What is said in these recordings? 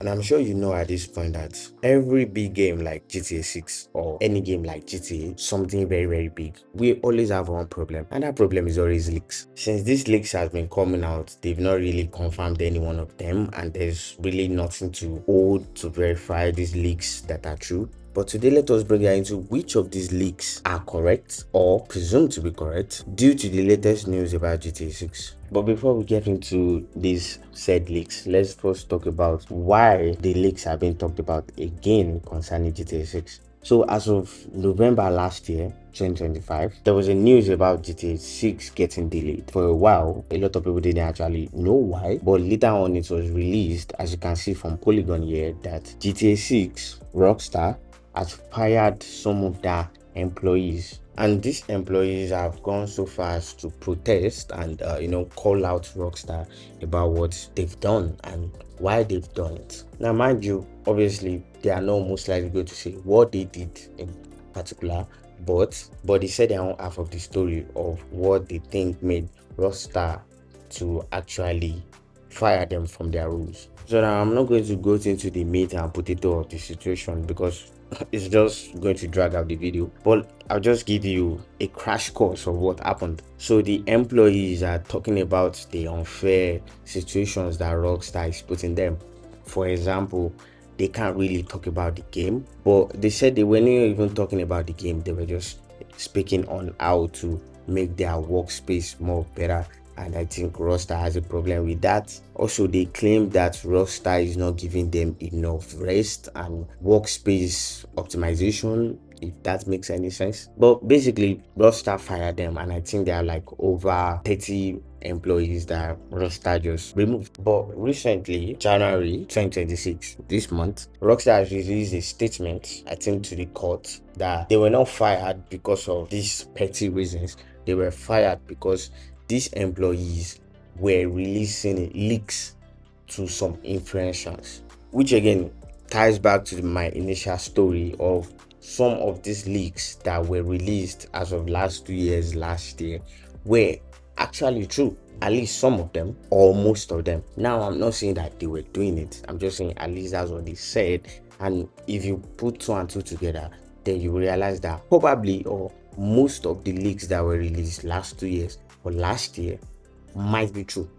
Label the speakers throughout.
Speaker 1: And I'm sure you know at this point that every big game like GTA 6 or any game like GTA, something very, very big, we always have one problem, and that problem is always leaks. Since these leaks has been coming out, they've not really confirmed any one of them, and there's really nothing to hold to verify these leaks that are true. But today, let us break down into which of these leaks are correct or presumed to be correct due to the latest news about GTA 6. But before we get into these said leaks, let's first talk about why the leaks have been talked about again concerning GTA 6. So as of November last year, 2025, there was a news about GTA 6 getting delayed. For a while, a lot of people didn't actually know why, but later on it was released, as you can see from Polygon here, that GTA 6 Rockstar has fired some of their employees, and these employees have gone so far as to protest and call out Rockstar about what they've done and why they've done it. Now mind you, obviously they are not most likely going to say what they did in particular, but they said their own half of the story of what they think made Rockstar to actually fire them from their roles. So now I'm not going to go into the meat and potato of the situation because it's just going to drag out the video, but I'll just give you a crash course of what happened. So the employees are talking about the unfair situations that Rockstar is putting them. For example, they can't really talk about the game, but they said they weren't even talking about the game, they were just speaking on how to make their workspace more better, and I think Rockstar has a problem with that. Also, they claim that Rockstar is not giving them enough rest and workspace optimization, if that makes any sense. But basically, Rockstar fired them, and I think there are like over 30 employees that Rockstar just removed. But recently, January 2026, this month, Rockstar has released a statement, I think, to the court that they were not fired because of these petty reasons. They were fired because these employees were releasing leaks to some influencers, which again ties back to my initial story of some of these leaks that were released as of last 2 years, last year, were actually true. At least some of them, or most of them. Now, I'm not saying that they were doing it, I'm just saying at least that's what they said. And if you put two and two together, then you realize that probably or most of the leaks that were released last 2 years or last year might be true.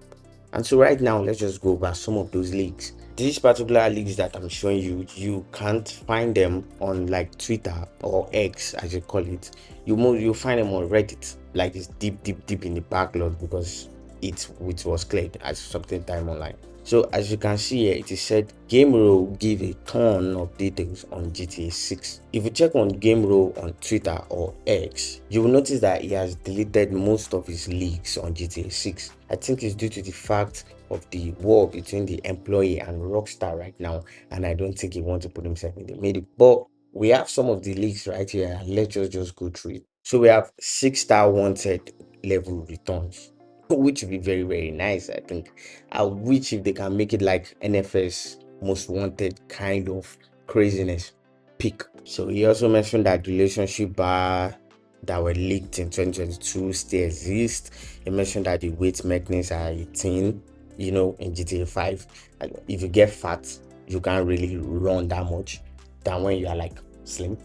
Speaker 1: And so right now, let's just go over some of those leaks. These particular leaks that I'm showing you, you can't find them on like Twitter or X as you call it. You find them on Reddit, like it's deep in the backlog, because it was cleared at something time online. So as you can see here, it is said GameRow give a ton of details on GTA 6. If you check on GameRow on Twitter or X, you will notice that he has deleted most of his leaks on GTA 6. I think it's due to the fact of the war between the employee and Rockstar right now, and I don't think he wants to put himself in the middle. But we have some of the leaks right here. Let's just go through it. So we have 6-star wanted level returns, which would be very, very nice. I think I wish if they can make it like NFS most wanted kind of craziness pick. So he also mentioned that relationship bar that were leaked in 2022 still exist. He mentioned that the weight mechanisms are 18, in GTA 5. And if you get fat, you can't really run that much than when you are like slim.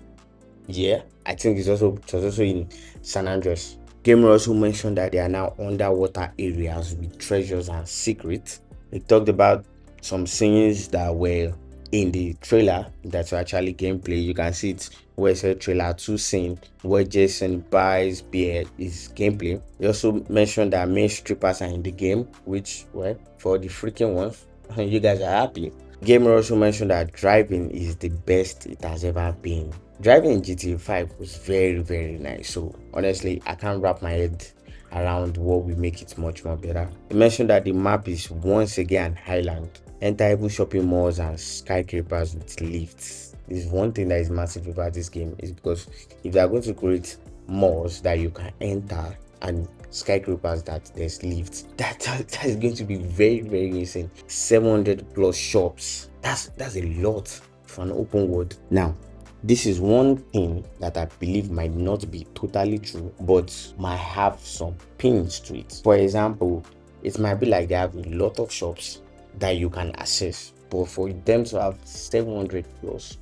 Speaker 1: Yeah, I think it was also in San Andreas. Gamer also mentioned that they are now underwater areas with treasures and secrets. They talked about some scenes that were in the trailer that's actually gameplay. You can see it where it said trailer 2 scene where Jason buys beer is gameplay. He also mentioned that main strippers are in the game, which, well, for the freaking ones, you guys are happy. Gamer also mentioned that driving is the best it has ever been. Driving in GTA 5 was very, very nice. So honestly, I can't wrap my head around what will make it much more better. He mentioned that the map is once again Highland. Enterable shopping malls and skyscrapers with lifts. This is one thing that is massive about this game, is because if they are going to create malls that you can enter and skyscrapers that there's lifts, that is going to be very, very insane. 700 plus shops, that's a lot for an open world. Now, this is one thing that I believe might not be totally true, but might have some pins to it. For example, it might be like they have a lot of shops that you can access, but for them to have 700 plus,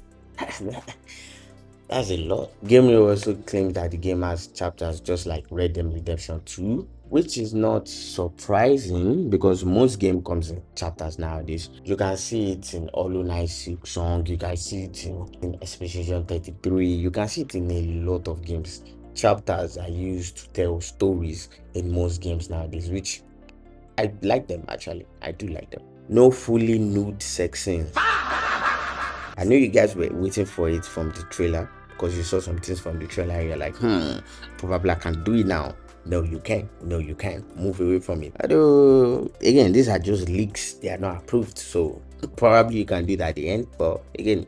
Speaker 1: that's a lot. Gameplay also claims that the game has chapters just like Red Dead Redemption 2, which is not surprising because most game comes in chapters nowadays. You can see it in Hollow Knight song, you can see it in Expedition 33, you can see it in a lot of games. Chapters are used to tell stories in most games nowadays, which I like them actually. I do like them. No fully nude sex scene. I know you guys were waiting for it from the trailer because you saw some things from the trailer and you're like, probably I can do it now. No, you can't. No, you can't. Move away from it. Although, again, these are just leaks. They are not approved. So, probably you can do that at the end. But, again,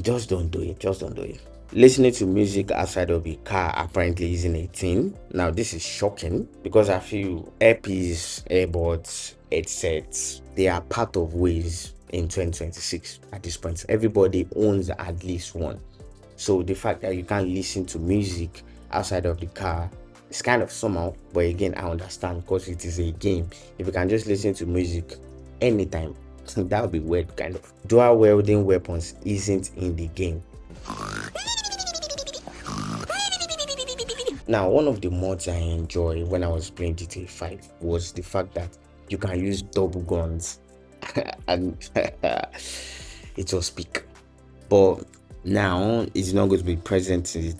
Speaker 1: just don't do it. Just don't do it. Listening to music outside of a car apparently isn't a thing. Now, this is shocking because I feel earpiece, airbuds, headsets, they are part of ways in 2026 at this point. Everybody owns at least one. So the fact that you can't listen to music outside of the car is kind of somehow, but again, I understand because it is a game. If you can just listen to music anytime, that would be weird, kind of. Dual wielding weapons isn't in the game. Now, one of the mods I enjoy when I was playing GTA 5 was the fact that you can use double guns and it was peak. But now it's not going to be present in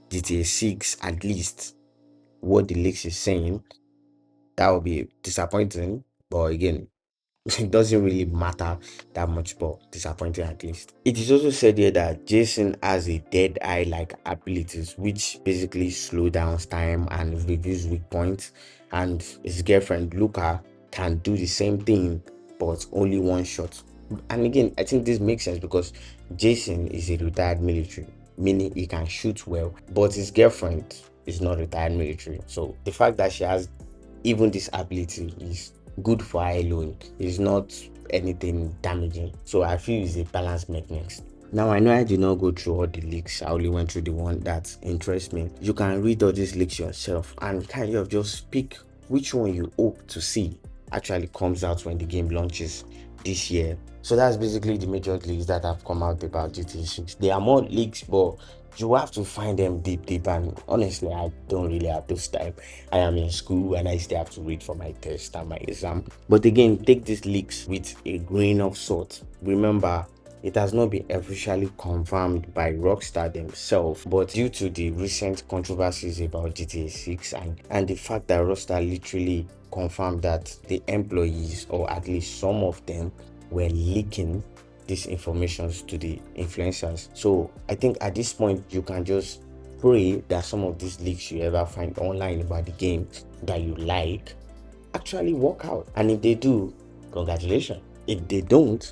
Speaker 1: GTA 6, at least what the leaks is saying. That would be disappointing. But again, it doesn't really matter that much, but disappointing at least. It is also said here that Jason has a dead eye like abilities, which basically slow down time and reduce weak points, and his girlfriend Luca can do the same thing but only one shot. And again, I think this makes sense because Jason is a retired military, meaning he can shoot well, but his girlfriend is not retired military. So the fact that she has even this ability is good for her alone. It's not anything damaging. So I feel it's a balanced mechanics. Now I know I did not go through all the leaks. I only went through the one that interests me. You can read all these leaks yourself and kind of just pick which one you hope to see actually comes out when the game launches this year. So that's basically the major leaks that have come out about GTA 6. There are more leaks, but you have to find them deep, and honestly, I don't really have this time. I am in school and I still have to read for my test and my exam. But again, take these leaks with a grain of salt. Remember, it has not been officially confirmed by Rockstar themselves, but due to the recent controversies about GTA 6 and the fact that Rockstar literally confirmed that the employees, or at least some of them, were leaking these informations to the influencers. So I think at this point you can just pray that some of these leaks you ever find online about the game that you like actually work out. And if they do, congratulations. If they don't,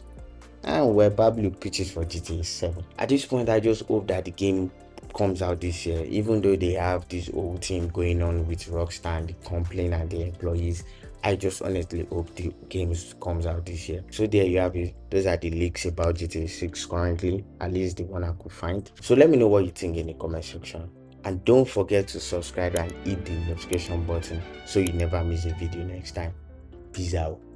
Speaker 1: and we're probably pitches for GTA 7. At this point, I just hope that the game comes out this year, even though they have this whole thing going on with Rockstar and the complaint and the employees. I just honestly hope the games comes out this year. So there you have it. Those are the leaks about GTA 6 currently, at least the one I could find. So let me know what you think in the comment section. And don't forget to subscribe and hit the notification button so you never miss a video next time. Peace out.